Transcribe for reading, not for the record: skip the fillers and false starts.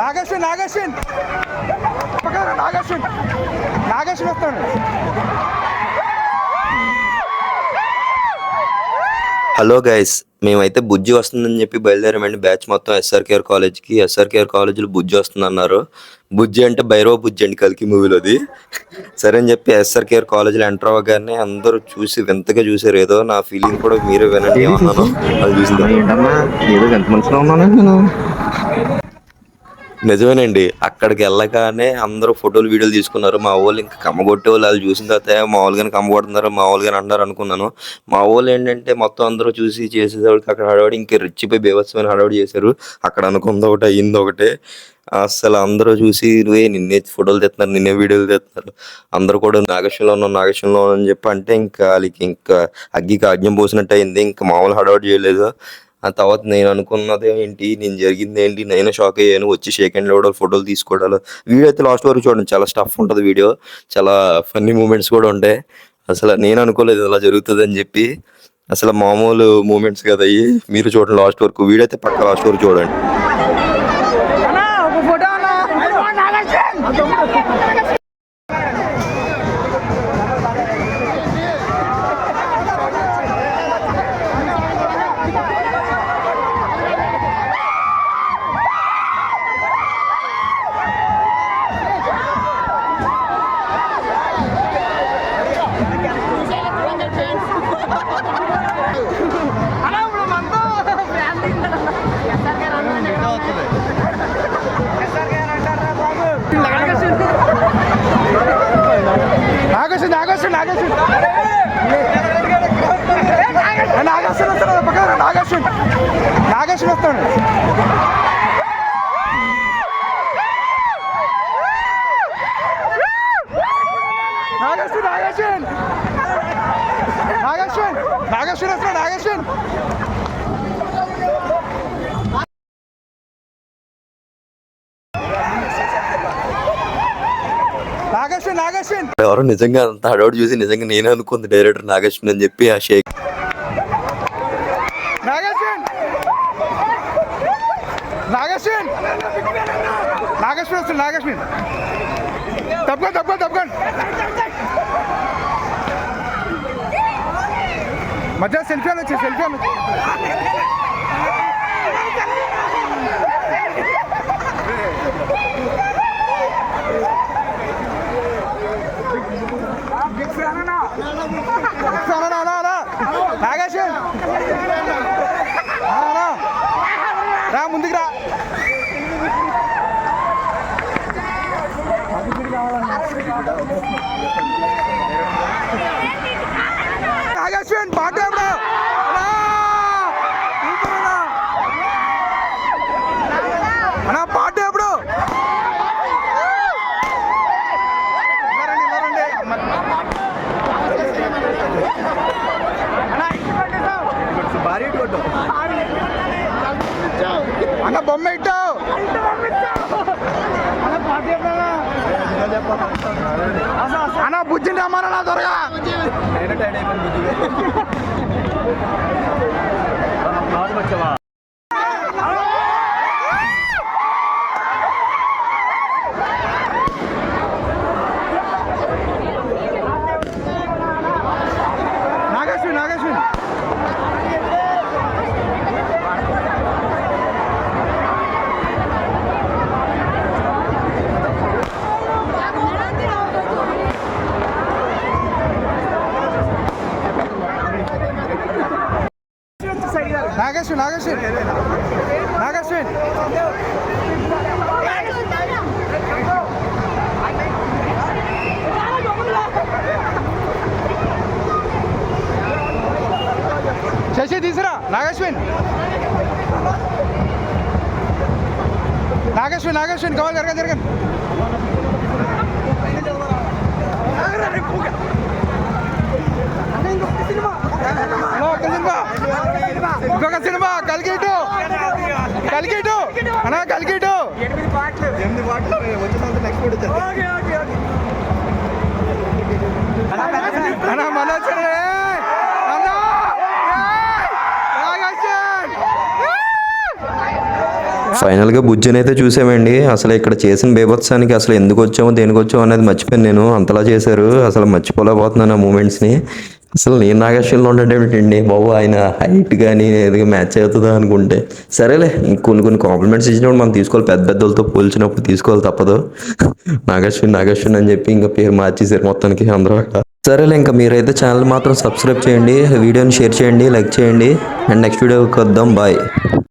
నాగేశ్వన్ నాగేశ్వన్ నాగేశ్వన్ నాగేశ్వన్ వస్తాడు. Hello guys, మేమైతే బుజ్జి వస్తుందని చెప్పి బయలుదేరామండి. బ్యాచ్ మొత్తం ఎస్ఆర్కేఆర్ కాలేజ్కి. ఎస్ఆర్కేఆర్ కాలేజీలో బుజ్జి వస్తుంది అన్నారు. బుజ్జి అంటే భైరవ బుజ్జి అండి, కల్కి మూవీలోది. సరే అని చెప్పి ఎస్ఆర్కేఆర్ కాలేజీలో ఎంటర్ అవ్వగానే అందరూ చూసి వింతగా చూసారు. ఏదో నా ఫీలింగ్ కూడా మీరే వినండి ఏమన్నాను అది చూసింది. నిజమేనండి, అక్కడికి వెళ్ళగానే అందరూ ఫోటోలు వీడియోలు తీసుకున్నారు. మా వాళ్ళు ఇంకా కమ్మగొట్టే వాళ్ళు వాళ్ళు చూసిన తర్వాత మామూలుగానే కమ్మగొడుతున్నారు, మామూలుగానే అంటున్నారు అనుకున్నాను. మా వాళ్ళు ఏంటంటే మొత్తం అందరూ చూసి చేసేవాడికి అక్కడ హడావడి ఇంకా రెచ్చిపోయి బీభత్సమైన హడావడి చేశారు. అక్కడ అనుకుంది ఒకటి అయ్యింది ఒకటే. అసలు అందరూ చూసి నువ్వే నిన్నే ఫోటోలు తెస్తున్నారు, నిన్నే వీడియోలు తెస్తున్నారు, అందరూ కూడా నాగేశ్వరంలో ఉన్నాం నాగేశ్వరంలో అని చెప్పి అంటే ఇంకా వాళ్ళకి ఇంకా అగ్గికి ఆజ్ఞం పోసినట్టు అయింది. ఇంకా మామూలు హడావడి చేయలేదు. ఆ తర్వాత నేను అనుకున్నది ఏంటి, నేను జరిగింది ఏంటి, నేను షాక్ అయ్యాను. వచ్చి షేక్ హ్యాండ్ ఇవ్వడాలు, ఫోటోలు తీసుకోవడాలు. వీడియో అయితే లాస్ట్ వరకు చూడండి, చాలా స్టఫ్ ఉంటుంది వీడియో, చాలా ఫన్నీ మూమెంట్స్ కూడా ఉంటాయి. అసలు నేను అనుకోలేదు అలా జరుగుతుంది అని చెప్పి. అసలు మామూలు మూమెంట్స్ కదా అయ్యి. మీరు చూడండి లాస్ట్ వరకు, వీడియో అయితే పక్క లాస్ట్ వరకు చూడండి. నాగేశ్వన్ నాగేశ్వన్ నాగేశ్వన్ నాగేశ్వన్ వస్తాడు పక్కన. నాగేశ్వన్ నాగేశ్వన్ వస్తాడు. నాగేశ్వన్ నాగేశ్వన్ నాగేశ్వన్ నాగేశ్వన్ వస్తాడు. నాగేశ్వన్ నాగేశ్వన్ నాగేశ్వన్ ఎవరో నిజంగా అంత హడావుడి చూసి నిజంగా నేనే అనుకుంది డైరెక్టర్ నాగేశ్వన్ అని చెప్పి. ఆ షేక్ నాగేశ్వన్ నాగేశ్వన్ నాగేశ్వన్ వస్తాడు. నాగేశ్వన్ తప్పకుండా తప్పకుండా తప్పకుండా మధ్య సెల్ఫీ అని వచ్చి సెల్ఫీ అని నాగేశ్వన్ రా ముందుకు రా. నాగేశ్వన్ పాట అన్నా పాట ఎప్పుడు అన్న బొమ్మ ఇట్టావు అన్న బుజ్జిని రమ్మన్నా త్వరగా. నాగేశ్వన్ నాగేశ్వన్ నాగేశ్వన్ నాగేశ్వన్ నాగేశ్వన్ శశి తీసురా. నాగేశ్వన్ నాగేశ్వన్ నాగేశ్వన్ కావాలి జరగండి జరగండి. ఇంకొక సినిమా కలిగిటు కలిగిటు అన్నా కలిగిటు 8 పాటలు అన్నా మనోజ్ అన్నా ఫైనల్గా బుజ్జిని అయితే చూసామండి. అసలు ఇక్కడ చేసిన బీభత్సానికి అసలు ఎందుకు వచ్చామో దేనికి వచ్చామో అనేది మర్చిపోయాను నేను. అంతలా చేశారు, అసలు మర్చిపోలేకపోతున్నాను ఆ మూమెంట్స్ని. అసలు నేను నాగేశ్వరంలో ఉండేటండి బాబు, ఆయన హైట్ కానీ ఏదో మ్యాచ్ అవుతుందా అనుకుంటే. సరేలే, కొన్ని కాంప్లిమెంట్స్ ఇచ్చినప్పుడు మనం తీసుకోవాలి, పెద్ద పెద్దలతో పోల్చినప్పుడు తీసుకోవాలి, తప్పదు. నాగేశ్వరి అని చెప్పి ఇంకా పేరు మార్చేసారు మొత్తానికి అందరూ అక్కడ. సరేలే, ఇంకా మీరైతే ఛానల్ మాత్రం సబ్స్క్రైబ్ చేయండి, వీడియోని షేర్ చేయండి, లైక్ చేయండి. అండ్ నెక్స్ట్ వీడియోకి వద్దాం, బాయ్.